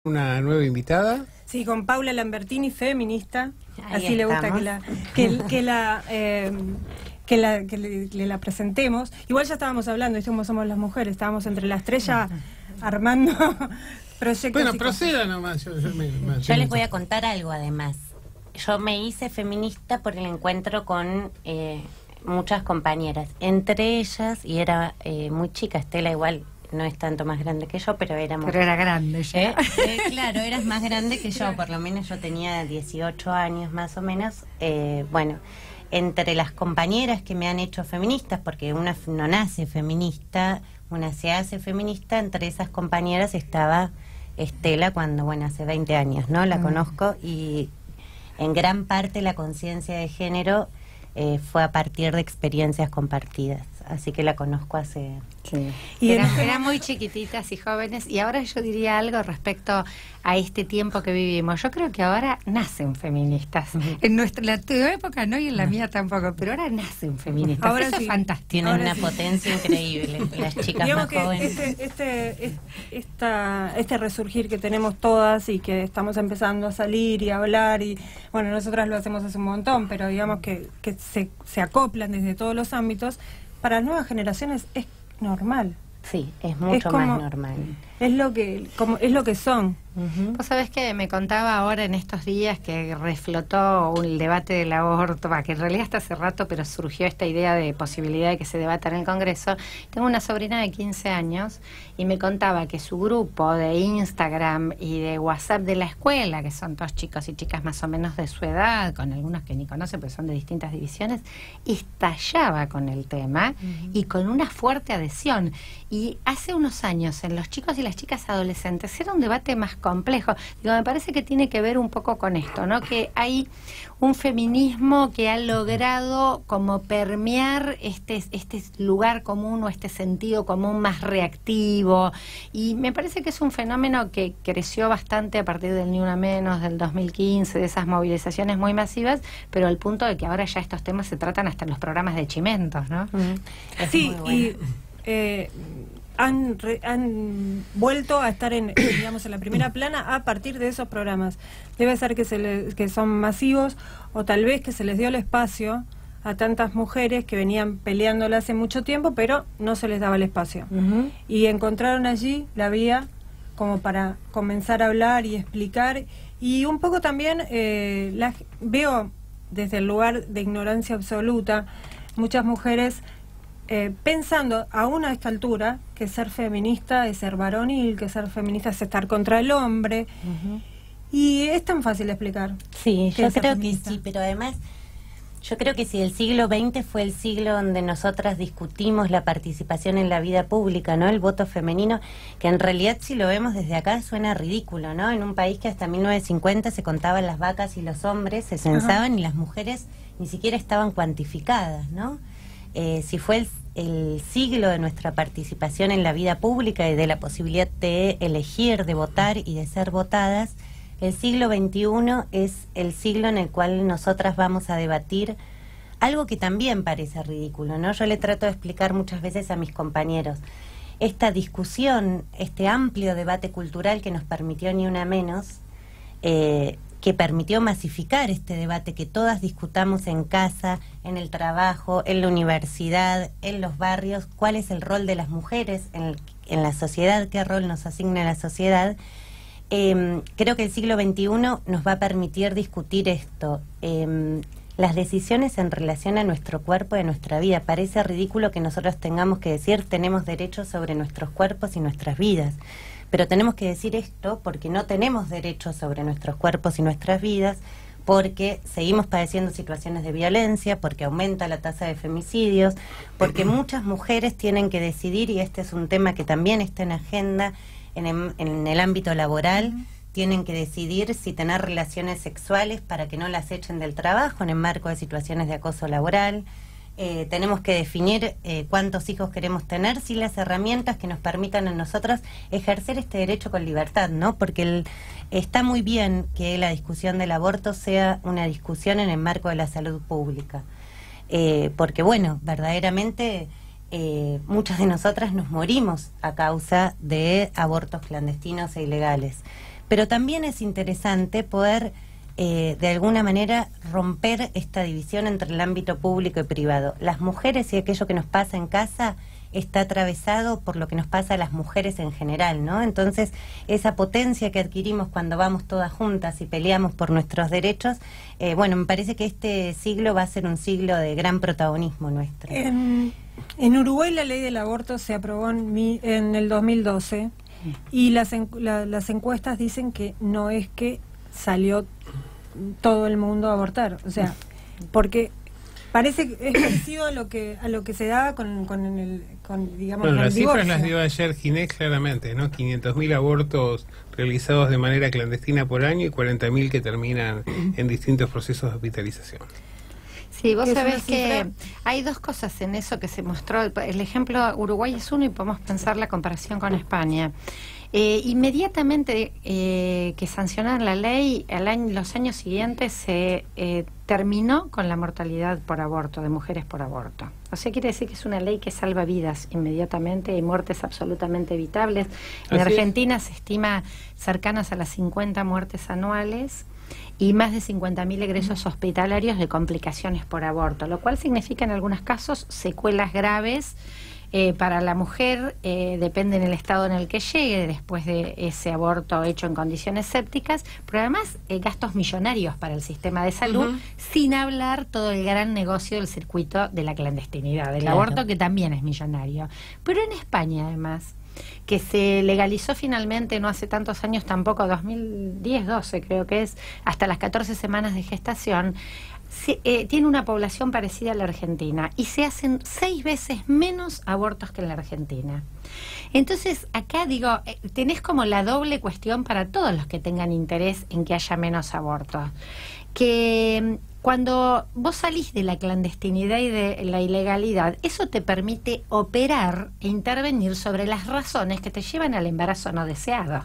Una nueva invitada. Sí, con Paula Lambertini, feminista. Ahí así le gusta estamos. que la presentemos. Igual ya estábamos hablando, ¿viste cómo somos las mujeres? Estábamos entre las tres ya armando proyectos. Bueno, y proceda nomás. Yo Yo les voy a contar algo además. Yo me hice feminista por el encuentro con muchas compañeras. Entre ellas, y era muy chica, Estela igual no es tanto más grande que yo, pero éramos... Pero era grande ya. Claro, eras más grande que yo, por lo menos yo tenía 18 años más o menos. Bueno, entre las compañeras que me han hecho feministas, porque una no nace feminista, una se hace feminista, entre esas compañeras estaba Estela cuando, bueno, hace 20 años, ¿no? La conozco y en gran parte la conciencia de género fue a partir de experiencias compartidas. Así que la conozco hace... Sí. Y Eran muy chiquititas y jóvenes, y ahora yo diría algo respecto a este tiempo que vivimos. Yo creo que ahora nacen feministas. En tu época no, y en la mía tampoco, pero ahora nacen feministas. Ahora Eso sí. es fantástico. Tienen Ahora una sí. potencia increíble, las chicas Digamos más que jóvenes. este resurgir que tenemos todas y que estamos empezando a salir y a hablar, y bueno, nosotras lo hacemos hace un montón, pero digamos que se acoplan desde todos los ámbitos, para las nuevas generaciones es normal. Sí, es mucho como- más normal. Es lo que son. Vos sabés que me contaba ahora en estos días que reflotó el debate del aborto, que en realidad hasta hace rato, pero surgió esta idea de posibilidad de que se debata en el Congreso. Tengo una sobrina de 15 años y me contaba que su grupo de Instagram y de WhatsApp de la escuela, que son todos chicos y chicas más o menos de su edad, con algunos que ni conocen, pero son de distintas divisiones, estallaba con el tema y con una fuerte adhesión. Y hace unos años, en los chicos y las chicas adolescentes, era un debate más complejo. Digo, me parece que tiene que ver un poco con esto, ¿no? Que hay un feminismo que ha logrado como permear este lugar común o este sentido común más reactivo, y me parece que es un fenómeno que creció bastante a partir del Ni Una Menos, del 2015, de esas movilizaciones muy masivas, pero al punto de que ahora ya estos temas se tratan hasta en los programas de Chimentos, ¿no? Es Sí, muy bueno. y han vuelto a estar digamos, en la primera plana a partir de esos programas. Debe ser que son masivos, o tal vez que se les dio el espacio a tantas mujeres que venían peleándola hace mucho tiempo, pero no se les daba el espacio. Y encontraron allí la vía como para comenzar a hablar y explicar. Y un poco también veo desde el lugar de ignorancia absoluta muchas mujeres pensando aún a esta altura que ser feminista es ser varonil, que ser feminista es estar contra el hombre. Y es tan fácil de explicar. Sí, ¿Qué yo es ser creo que feminista? sí, pero además yo creo que si el siglo XX fue el siglo donde nosotras discutimos la participación en la vida pública, ¿no? El voto femenino, que en realidad si lo vemos desde acá suena ridículo, ¿no? En un país que hasta 1950 se contaban las vacas y los hombres, se censaban y las mujeres ni siquiera estaban cuantificadas, ¿no? Si fue el siglo de nuestra participación en la vida pública y de la posibilidad de elegir, de votar y de ser votadas, el siglo XXI es el siglo en el cual nosotras vamos a debatir algo que también parece ridículo, ¿no? Yo le trato de explicar muchas veces a mis compañeros esta discusión, este amplio debate cultural que nos permitió Ni Una Menos, que permitió masificar este debate, que todas discutamos en casa, en el trabajo, en la universidad, en los barrios, cuál es el rol de las mujeres en la sociedad, qué rol nos asigna la sociedad. Creo que el siglo XXI nos va a permitir discutir esto. Las decisiones en relación a nuestro cuerpo y a nuestra vida. Parece ridículo que nosotros tengamos que decir tenemos derechos sobre nuestros cuerpos y nuestras vidas. Pero tenemos que decir esto porque no tenemos derechos sobre nuestros cuerpos y nuestras vidas, porque seguimos padeciendo situaciones de violencia, porque aumenta la tasa de femicidios, porque muchas mujeres tienen que decidir, y este es un tema que también está en agenda en el ámbito laboral, tienen que decidir si tener relaciones sexuales para que no las echen del trabajo en el marco de situaciones de acoso laboral. Tenemos que definir cuántos hijos queremos tener, sin las herramientas que nos permitan a nosotras ejercer este derecho con libertad, ¿no? Porque está muy bien que la discusión del aborto sea una discusión en el marco de la salud pública, porque bueno, verdaderamente muchas de nosotras nos morimos a causa de abortos clandestinos e ilegales. Pero también es interesante poder, de alguna manera, romper esta división entre el ámbito público y privado. Las mujeres y aquello que nos pasa en casa está atravesado por lo que nos pasa a las mujeres en general, ¿no? Entonces, esa potencia que adquirimos cuando vamos todas juntas y peleamos por nuestros derechos, bueno, me parece que este siglo va a ser un siglo de gran protagonismo nuestro. En Uruguay la ley del aborto se aprobó en el 2012 y las encuestas dicen que no es que salió todo el mundo a abortar, o sea, porque parece que es parecido a lo que se daba con digamos, bueno, el las divorcio. cifras las dio ayer Ginés claramente, ¿no? 500.000 abortos realizados de manera clandestina por año y 40.000 que terminan en distintos procesos de hospitalización. Sí, vos ¿Qué es sabés una que cifra? hay dos cosas en eso que se mostró. El ejemplo Uruguay es uno y podemos pensar la comparación con España. Inmediatamente que sancionaron la ley, los años siguientes se terminó con la mortalidad por aborto, de mujeres por aborto. O sea, quiere decir que es una ley que salva vidas inmediatamente y muertes absolutamente evitables. En Así es. Argentina se estima cercanas a las 50 muertes anuales y más de 50.000 egresos hospitalarios de complicaciones por aborto, lo cual significa en algunos casos secuelas graves para la mujer, depende en el estado en el que llegue después de ese aborto hecho en condiciones sépticas, pero además gastos millonarios para el sistema de salud, sin hablar todo el gran negocio del circuito de la clandestinidad, del aborto, que también es millonario. Pero en España, además, que se legalizó finalmente no hace tantos años tampoco, 2010-12 creo que es, hasta las 14 semanas de gestación, tiene una población parecida a la Argentina y se hacen 6 veces menos abortos que en la Argentina. Entonces, acá digo, tenés como la doble cuestión para todos los que tengan interés en que haya menos abortos. Que cuando vos salís de la clandestinidad y de la ilegalidad, eso te permite operar e intervenir sobre las razones que te llevan al embarazo no deseado.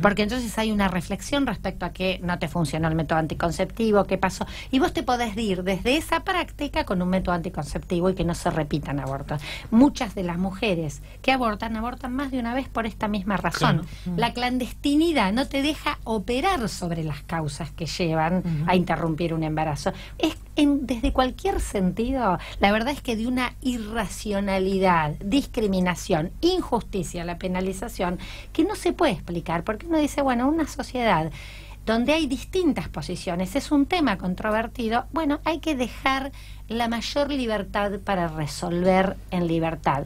Porque entonces hay una reflexión respecto a que no te funcionó el método anticonceptivo, qué pasó. Y vos te podés ir desde esa práctica con un método anticonceptivo y que no se repitan abortos. Muchas de las mujeres que abortan más de una vez por esta misma razón. Claro. La clandestinidad no te deja operar sobre las causas que llevan a interrumpir un embarazo. Desde cualquier sentido, la verdad es que de una irracionalidad, discriminación, injusticia, la penalización, que no se puede explicar, porque uno dice, bueno, una sociedad donde hay distintas posiciones, es un tema controvertido, bueno, hay que dejar la mayor libertad para resolver en libertad.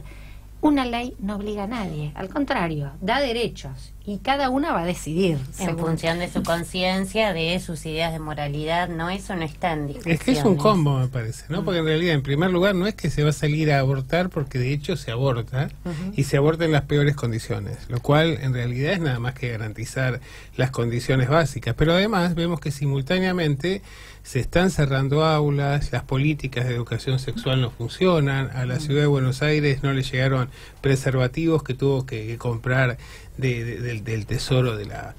Una ley no obliga a nadie, al contrario, da derechos y cada una va a decidir en función de su conciencia, de sus ideas de moralidad, no, eso no está en discusión. Es que es un combo, me parece, ¿no? Porque en realidad, en primer lugar, no es que se va a salir a abortar, porque de hecho se aborta y se aborta en las peores condiciones, lo cual en realidad es nada más que garantizar las condiciones básicas. Pero además vemos que simultáneamente se están cerrando aulas, las políticas de educación sexual no funcionan, a la ciudad de Buenos Aires no le llegaron preservativos que tuvo que comprar del tesoro de la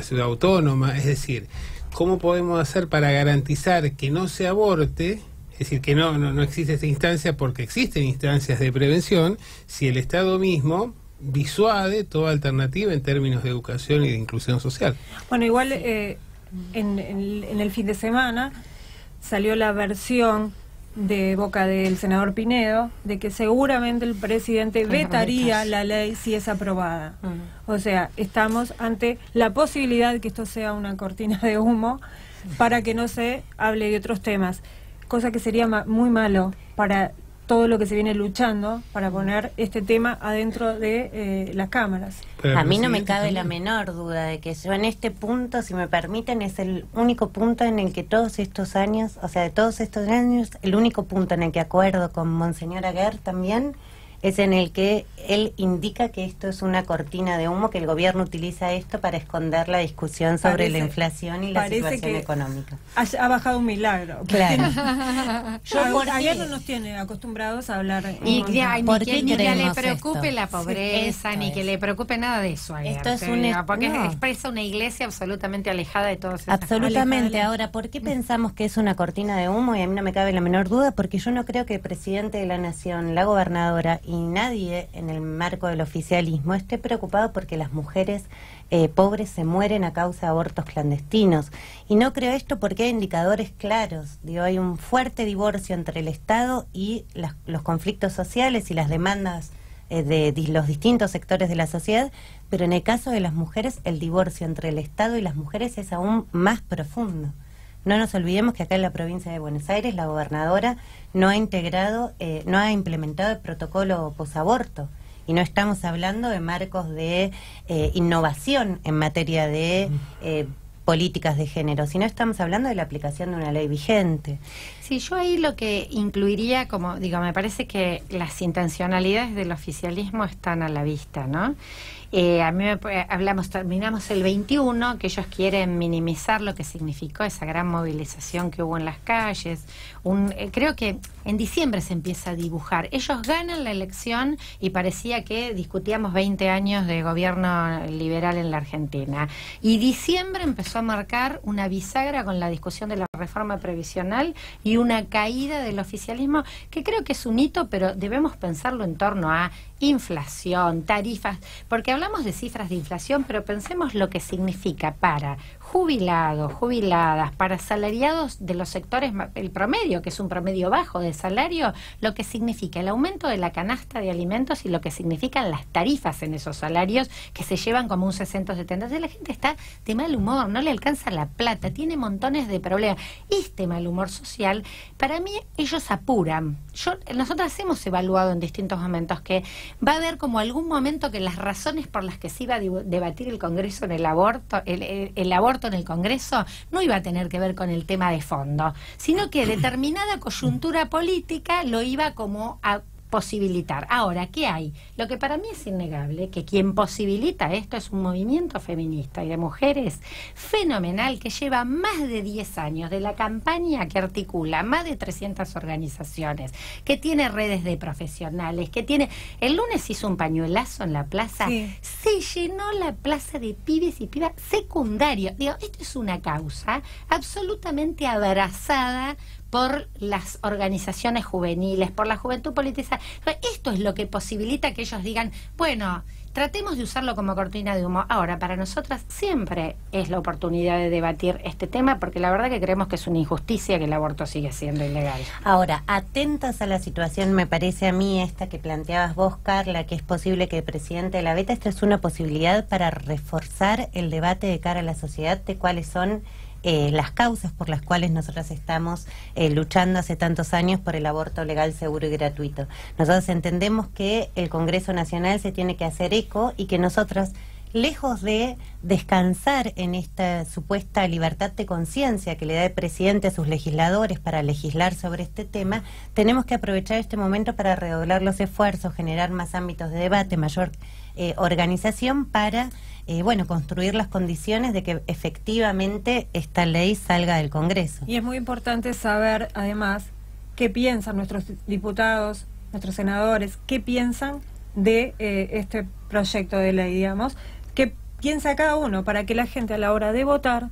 ciudad autónoma. Es decir, ¿cómo podemos hacer para garantizar que no se aborte? Es decir, que no existe esta instancia, porque existen instancias de prevención, si el Estado mismo disuade toda alternativa en términos de educación y de inclusión social. Bueno, igual en el fin de semana salió la versión de boca del senador Pinedo de que seguramente el presidente vetaría la ley si es aprobada. O sea, estamos ante la posibilidad de que esto sea una cortina de humo para que no se hable de otros temas, cosa que sería muy malo para todo lo que se viene luchando para poner este tema adentro de las cámaras. A mí no me cabe la menor duda de que yo en este punto, si me permiten, es el único punto en el que todos estos años, o sea, de todos estos años, el único punto en el que acuerdo con Monseñor Aguer también es en el que él indica que esto es una cortina de humo, que el gobierno utiliza esto para esconder la discusión sobre la inflación y la situación económica. Ha bajado un milagro. Claro. Aguer no nos tiene acostumbrados a hablar. Ni que le preocupe esto? la pobreza, ni que le preocupe nada de eso. Esto es porque expresa una iglesia absolutamente alejada de todos. Absolutamente. Ahora, ¿por qué pensamos que es una cortina de humo? Y a mí no me cabe la menor duda, porque yo no creo que el presidente de la Nación, la gobernadora y nadie en el marco del oficialismo esté preocupado porque las mujeres pobres se mueren a causa de abortos clandestinos. Y no creo esto porque hay indicadores claros. Digo, hay un fuerte divorcio entre el Estado y los conflictos sociales y las demandas de los distintos sectores de la sociedad, pero en el caso de las mujeres el divorcio entre el Estado y las mujeres es aún más profundo. No nos olvidemos que acá en la provincia de Buenos Aires la gobernadora no ha implementado el protocolo posaborto, y no estamos hablando de marcos de innovación en materia de políticas de género, sino estamos hablando de la aplicación de una ley vigente. Sí, yo ahí lo que incluiría, como digo, me parece que las intencionalidades del oficialismo están a la vista, ¿no? A mí terminamos el 21, que ellos quieren minimizar lo que significó esa gran movilización que hubo en las calles. Creo que en diciembre se empieza a dibujar. Ellos ganan la elección y parecía que discutíamos 20 años de gobierno liberal en la Argentina. Y diciembre empezó a marcar una bisagra con la discusión de la reforma previsional y una caída del oficialismo, que creo que es un hito, pero debemos pensarlo en torno a inflación, tarifas, porque hablamos de cifras de inflación, pero pensemos lo que significa para jubilados, jubiladas, para asalariados de los sectores, el promedio, que es un promedio bajo de salario, lo que significa el aumento de la canasta de alimentos y lo que significan las tarifas en esos salarios, que se llevan como un 60-70. Entonces la gente está de mal humor, no le alcanza la plata, tiene montones de problemas. Este mal humor social, para mí, ellos apuran. Nosotras hemos evaluado en distintos momentos que va a haber como algún momento que las razones por las que se iba a debatir el Congreso en el aborto en el Congreso no iba a tener que ver con el tema de fondo, sino que determinada coyuntura política lo iba como a posibilitar. Ahora, ¿qué hay? Lo que para mí es innegable, que quien posibilita esto es un movimiento feminista y de mujeres fenomenal que lleva más de 10 años de la campaña, que articula más de 300 organizaciones, que tiene redes de profesionales, que tiene... El lunes hizo un pañuelazo en la plaza, sí. Se llenó la plaza de pibes y pibas secundarios. Digo, esto es una causa absolutamente abrazada por las organizaciones juveniles, por la juventud politizada. Esto es lo que posibilita que ellos digan, bueno, tratemos de usarlo como cortina de humo. Ahora, para nosotras siempre es la oportunidad de debatir este tema, porque la verdad que creemos que es una injusticia que el aborto sigue siendo ilegal. Ahora, atentos a la situación, me parece a mí esta que planteabas vos, Carla, que es posible que el presidente de la Beta, esto es una posibilidad para reforzar el debate de cara a la sociedad de cuáles son las causas por las cuales nosotros estamos luchando hace tantos años por el aborto legal, seguro y gratuito. Nosotros entendemos que el Congreso Nacional se tiene que hacer eco y que nosotras, lejos de descansar en esta supuesta libertad de conciencia que le da el presidente a sus legisladores para legislar sobre este tema, tenemos que aprovechar este momento para redoblar los esfuerzos, generar más ámbitos de debate, mayor organización para construir las condiciones de que efectivamente esta ley salga del Congreso. Y es muy importante saber, además, qué piensan nuestros diputados, nuestros senadores, qué piensan de este proyecto de ley, digamos, qué piensa cada uno, para que la gente a la hora de votar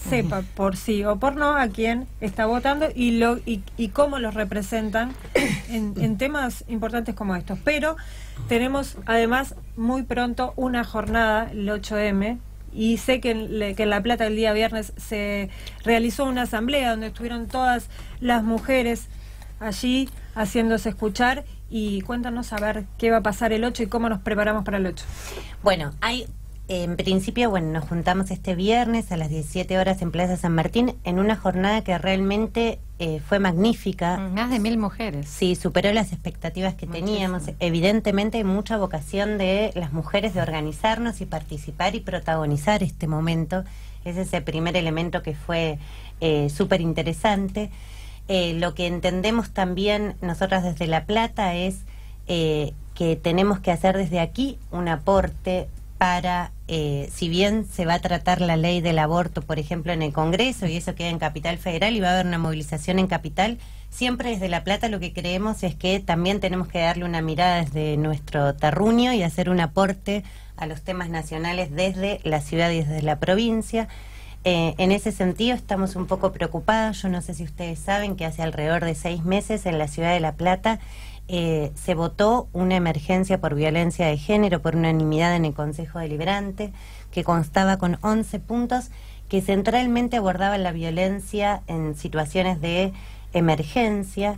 sepa por sí o por no a quién está votando y cómo los representan en temas importantes como estos. Pero tenemos además muy pronto una jornada, el 8M, y sé que en La Plata el día viernes se realizó una asamblea donde estuvieron todas las mujeres allí haciéndose escuchar. Y cuéntanos a ver qué va a pasar el 8 y cómo nos preparamos para el 8. Bueno, en principio, nos juntamos este viernes a las 17 horas en Plaza San Martín en una jornada que realmente fue magnífica. Más de 1000 mujeres. Sí, superó las expectativas que teníamos. Evidentemente hay mucha vocación de las mujeres de organizarnos y participar y protagonizar este momento. Ese es el primer elemento que fue súper interesante. Lo que entendemos también nosotras desde La Plata es que tenemos que hacer desde aquí un aporte para, si bien se va a tratar la ley del aborto, por ejemplo, en el Congreso, y eso queda en Capital Federal, y va a haber una movilización en Capital, siempre desde La Plata lo que creemos es que también tenemos que darle una mirada desde nuestro terruño y hacer un aporte a los temas nacionales desde la ciudad y desde la provincia. En ese sentido estamos un poco preocupadas. Yo no sé si ustedes saben que hace alrededor de 6 meses en la ciudad de La Plata se votó una emergencia por violencia de género por unanimidad en el Consejo Deliberante, que constaba con 11 puntos que centralmente abordaban la violencia en situaciones de emergencia.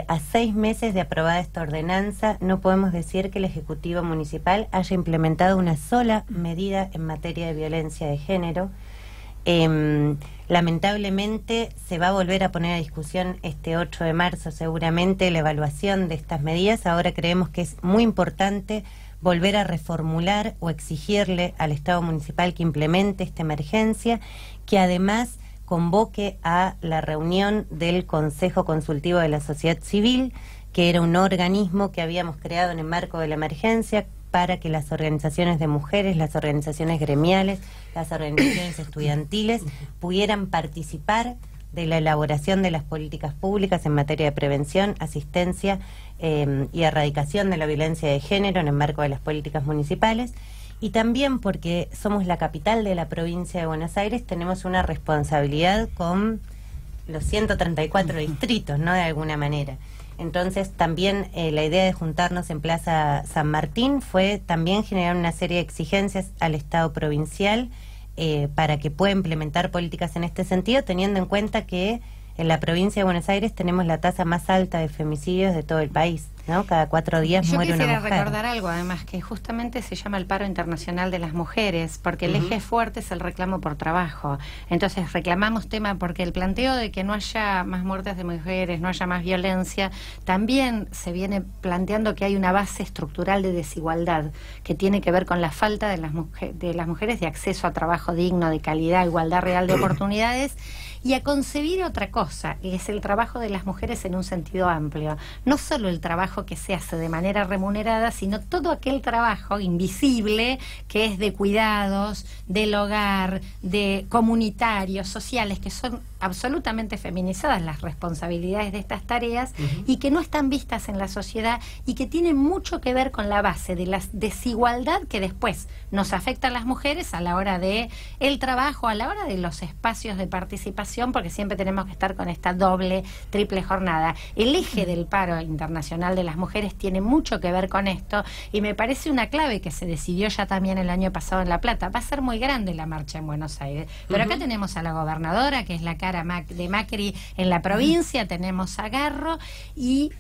A 6 meses de aprobada esta ordenanza, no podemos decir que el Ejecutivo Municipal haya implementado una sola medida en materia de violencia de género. Lamentablemente se va a volver a poner a discusión este 8 de marzo seguramente la evaluación de estas medidas. Ahora creemos que es muy importante volver a reformular o exigirle al Estado municipal que implemente esta emergencia, que además convoque a la reunión del Consejo Consultivo de la Sociedad Civil, que era un organismo que habíamos creado en el marco de la emergencia para que las organizaciones de mujeres, las organizaciones gremiales, las organizaciones estudiantiles pudieran participar de la elaboración de las políticas públicas en materia de prevención, asistencia y erradicación de la violencia de género en el marco de las políticas municipales. Y también porque somos la capital de la provincia de Buenos Aires, tenemos una responsabilidad con los 134 distritos, ¿no? De alguna manera. Entonces también la idea de juntarnos en Plaza San Martín fue también generar una serie de exigencias al Estado provincial para que pueda implementar políticas en este sentido, teniendo en cuenta que en la provincia de Buenos Aires tenemos la tasa más alta de femicidios de todo el país, ¿no? Cada 4 días muere una mujer. Yo quisiera recordar algo, además, que justamente se llama el paro internacional de las mujeres, porque el eje fuerte es el reclamo por trabajo. Entonces reclamamos tema porque el planteo de que no haya más muertes de mujeres, no haya más violencia, también se viene planteando que hay una base estructural de desigualdad que tiene que ver con la falta de las mujeres de acceso a trabajo digno, de calidad, igualdad real de oportunidades, y a concebir otra cosa, que es el trabajo de las mujeres en un sentido amplio. No solo el trabajo que se hace de manera remunerada, sino todo aquel trabajo invisible que es de cuidados, del hogar, de comunitarios, sociales, que son absolutamente feminizadas las responsabilidades de estas tareas y que no están vistas en la sociedad y que tienen mucho que ver con la base de la desigualdad que después nos afecta a las mujeres a la hora de el trabajo, a la hora de los espacios de participación, porque siempre tenemos que estar con esta doble, triple jornada. El eje del paro internacional de las mujeres tiene mucho que ver con esto y me parece una clave que se decidió ya también el año pasado en La Plata. Va a ser muy grande la marcha en Buenos Aires, pero acá tenemos a la gobernadora, que es la cara de Macri en la provincia, tenemos a Garro y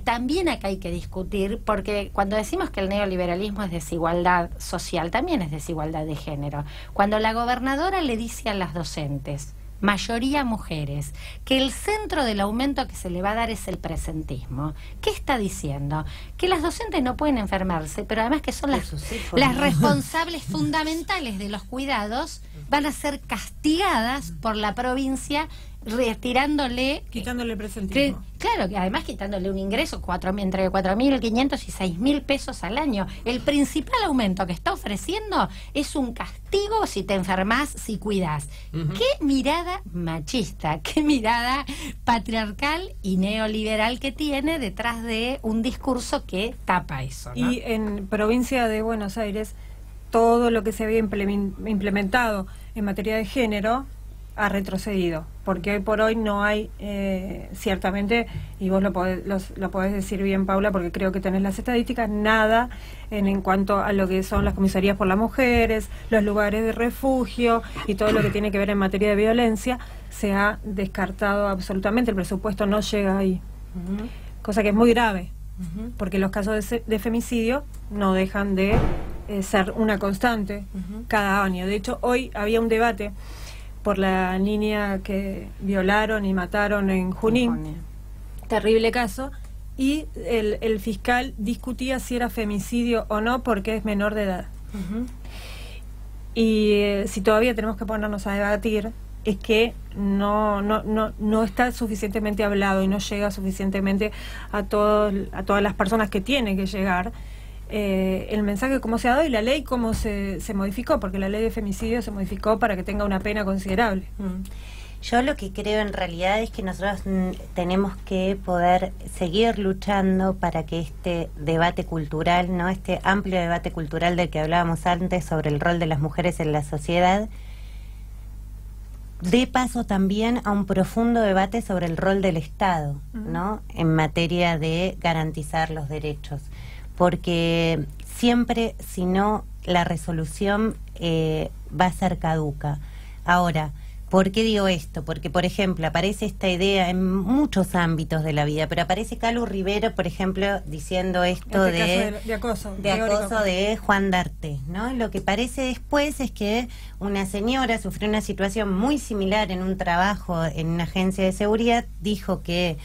también acá hay que discutir, porque cuando decimos que el neoliberalismo es desigualdad social, también es desigualdad de género. Cuando la gobernadora le dice a las docentes, mayoría mujeres, que el centro del aumento que se le va a dar es el presentismo. ¿Qué está diciendo? Que las docentes no pueden enfermarse, pero además que son las responsables fundamentales de los cuidados, van a ser castigadas por la provincia quitándole presentismo. Claro, que además quitándole un ingreso entre 4.500 y 6.000 pesos al año. El principal aumento que está ofreciendo es un castigo si te enfermas, si cuidas. Qué mirada machista, qué mirada patriarcal y neoliberal que tiene detrás de un discurso que tapa eso, ¿no? Y en provincia de Buenos Aires, todo lo que se había implementado en materia de género ha retrocedido, porque hoy por hoy no hay, ciertamente, y vos lo podés decir bien, Paula, porque creo que tenés las estadísticas, nada en cuanto a lo que son las comisarías por las mujeres, los lugares de refugio y todo lo que tiene que ver en materia de violencia, se ha descartado absolutamente, el presupuesto no llega ahí, cosa que es muy grave, porque los casos de femicidio no dejan de ser una constante cada año. De hecho, hoy había un debate por la niña que violaron y mataron en Junín, terrible caso, y el fiscal discutía si era femicidio o no porque es menor de edad. Y si todavía tenemos que ponernos a debatir, es que no está suficientemente hablado y no llega suficientemente a todas las personas que tiene que llegar el mensaje cómo se ha dado y la ley cómo se modificó, porque la ley de femicidio se modificó para que tenga una pena considerable. Yo lo que creo en realidad es que nosotros tenemos que poder seguir luchando para que este debate cultural, ¿no? Este amplio debate cultural del que hablábamos antes sobre el rol de las mujeres en la sociedad, dé paso también a un profundo debate sobre el rol del Estado, ¿no?, en materia de garantizar los derechos, porque siempre, si no, la resolución va a ser caduca. Ahora, ¿por qué digo esto? Porque, por ejemplo, aparece esta idea en muchos ámbitos de la vida, pero aparece Calu Rivero, por ejemplo, diciendo esto de acoso de Juan D'Artés, ¿no? Lo que parece después es que una señora sufrió una situación muy similar en un trabajo en una agencia de seguridad, dijo que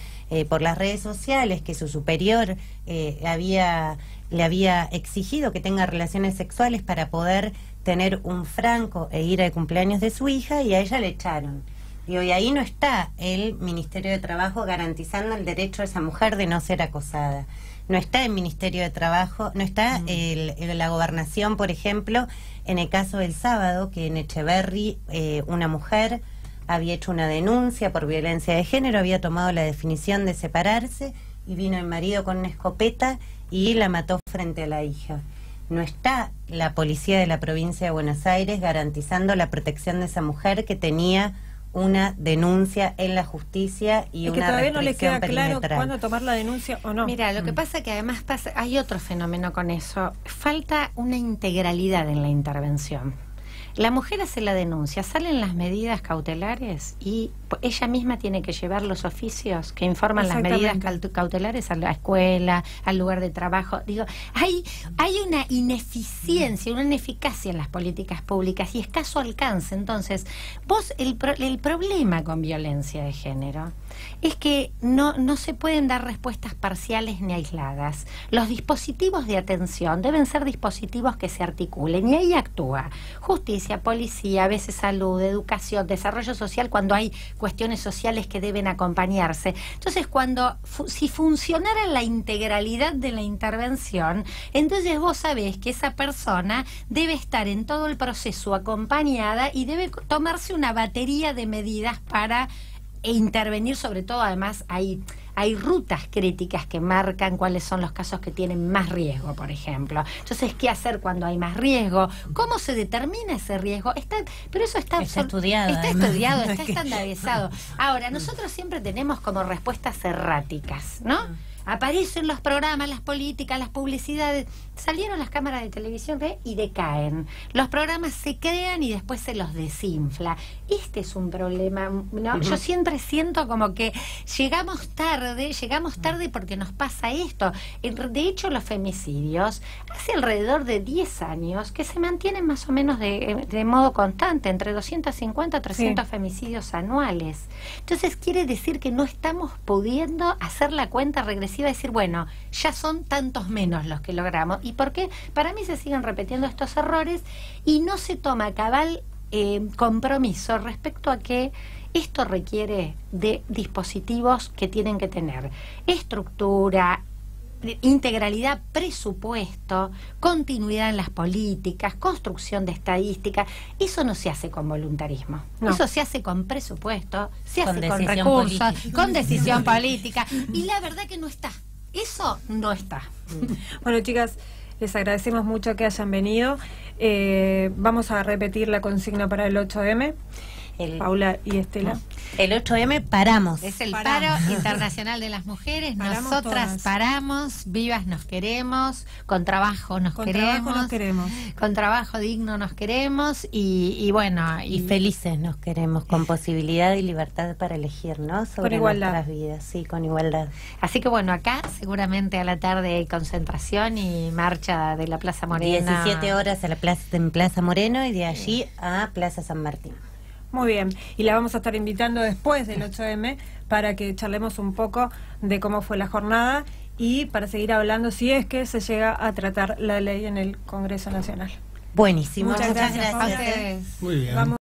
por las redes sociales que su superior le había exigido que tenga relaciones sexuales para poder tener un franco e ir al cumpleaños de su hija, y a ella le echaron. Digo, y ahí no está el Ministerio de Trabajo garantizando el derecho de esa mujer de no ser acosada. No está el Ministerio de Trabajo, no está la Gobernación, por ejemplo, en el caso del sábado, que en Echeverri una mujer había hecho una denuncia por violencia de género, había tomado la definición de separarse, y vino el marido con una escopeta y la mató frente a la hija. No está la policía de la provincia de Buenos Aires garantizando la protección de esa mujer que tenía una denuncia en la justicia y una todavía no le queda perimetral. claro cuándo tomar la denuncia o no. Mira, lo que pasa que además hay otro fenómeno con eso. Falta una integralidad en la intervención. La mujer hace la denuncia, salen las medidas cautelares y ella misma tiene que llevar los oficios que informan las medidas cautelares a la escuela, al lugar de trabajo. Digo, hay una ineficiencia, una ineficacia en las políticas públicas y escaso alcance. Entonces, el problema con violencia de género es que no se pueden dar respuestas parciales ni aisladas. Los dispositivos de atención deben ser dispositivos que se articulen, y ahí actúa justicia, policía, a veces salud, educación, desarrollo social, cuando hay cuestiones sociales que deben acompañarse. Entonces, si funcionara la integralidad de la intervención, entonces vos sabés que esa persona debe estar en todo el proceso acompañada y debe tomarse una batería de medidas para intervenir. Sobre todo, además, hay rutas críticas que marcan cuáles son los casos que tienen más riesgo, por ejemplo. Entonces, ¿qué hacer cuando hay más riesgo? ¿Cómo se determina ese riesgo? Pero eso está estudiado. Está estudiado, está estandarizado. Ahora, nosotros siempre tenemos como respuestas erráticas, ¿no? Aparecen los programas, las políticas, las publicidades, salieron las cámaras de televisión y decaen. Los programas se crean y después se los desinfla. Este es un problema, ¿no? Yo siempre siento como que llegamos tarde porque nos pasa esto. De hecho, los femicidios, hace alrededor de 10 años que se mantienen más o menos de modo constante, entre 250 a 300 femicidios anuales. Entonces, quiere decir que no estamos pudiendo hacer la cuenta regresiva, decir, bueno, ya son tantos menos los que logramos. ¿Y por qué? Para mí se siguen repitiendo estos errores y no se toma cabal compromiso respecto a que esto requiere de dispositivos que tienen que tener estructura, integralidad, presupuesto, continuidad en las políticas, construcción de estadística. Eso no se hace con voluntarismo. No. Eso se hace con presupuesto, se hace con recursos, con decisión política. Y la verdad que no está. Eso no está. Bueno, chicas, les agradecemos mucho que hayan venido. Vamos a repetir la consigna para el 8M. Paula y Estela. El 8M paramos. Es el paro internacional de las mujeres. Nosotras todas paramos, vivas nos queremos, con trabajo nos queremos, con trabajo digno nos queremos y bueno. Y felices nos queremos, con posibilidad y libertad para elegir, ¿no? Sobre nuestras vidas, sí, con igualdad. Así que bueno, acá seguramente a la tarde hay concentración y marcha de la Plaza Moreno. 17 horas en Plaza Moreno y de allí a Plaza San Martín. Muy bien, y la vamos a estar invitando después del 8M para que charlemos un poco de cómo fue la jornada y para seguir hablando si es que se llega a tratar la ley en el Congreso Nacional. Buenísimo. Muchas gracias. Muy bien. Vamos